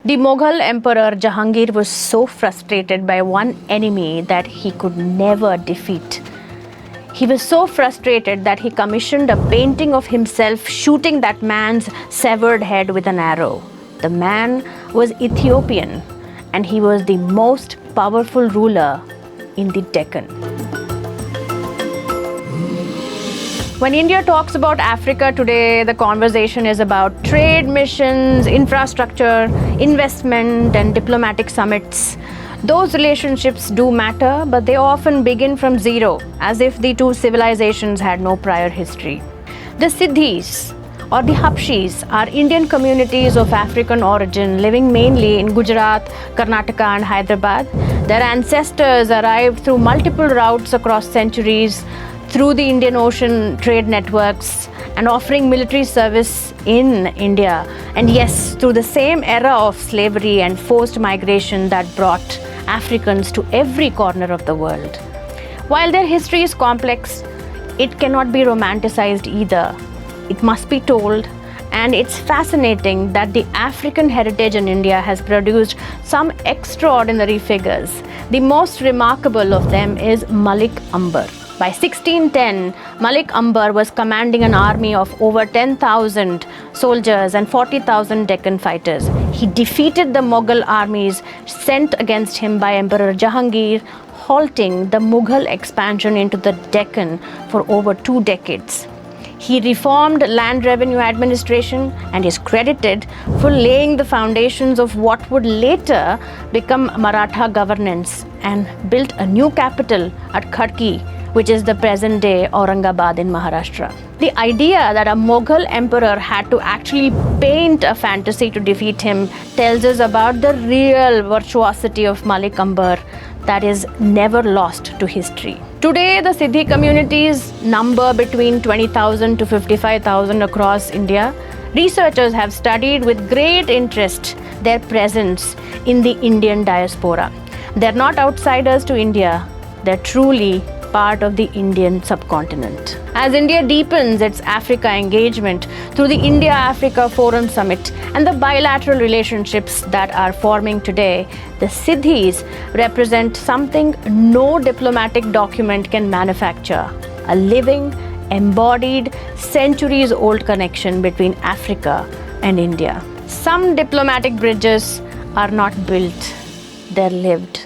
The Mughal Emperor Jahangir was so frustrated by one enemy that he could never defeat. He was so frustrated that he commissioned a painting of himself shooting that man's severed head with an arrow. The man was Ethiopian and he was the most powerful ruler in the Deccan. When India talks about Africa today, the conversation is about trade missions, infrastructure, investment, and diplomatic summits. Those relationships do matter, but they often begin from zero, as if the two civilizations had no prior history. The Siddhis, or the Habshis, are Indian communities of African origin living mainly in Gujarat, Karnataka, and Hyderabad. Their ancestors arrived through multiple routes across centuries, through the Indian Ocean trade networks, and offering military service in India. And yes, through the same era of slavery and forced migration that brought Africans to every corner of the world. While their history is complex, it cannot be romanticized either. It must be told, and it's fascinating that the African heritage in India has produced some extraordinary figures. The most remarkable of them is Malik Ambar. By 1610, Malik Ambar was commanding an army of over 10,000 soldiers and 40,000 Deccan fighters. He defeated the Mughal armies sent against him by Emperor Jahangir, halting the Mughal expansion into the Deccan for over 2 decades. He reformed land revenue administration and is credited for laying the foundations of what would later become Maratha governance and built a new capital at Khadki, which is the present-day Aurangabad in Maharashtra. The idea that a Mughal emperor had to actually paint a fantasy to defeat him tells us about the real virtuosity of Malik Ambar that is never lost to history. Today, the Siddhi communities number between 20,000 to 55,000 across India. Researchers have studied with great interest their presence in the Indian diaspora. They're not outsiders to India, they're truly part of the Indian subcontinent. As India deepens its Africa engagement through the India-Africa Forum Summit and the bilateral relationships that are forming today, the Siddhis represent something no diplomatic document can manufacture: a living, embodied, centuries-old connection between Africa and India. Some diplomatic bridges are not built, they're lived.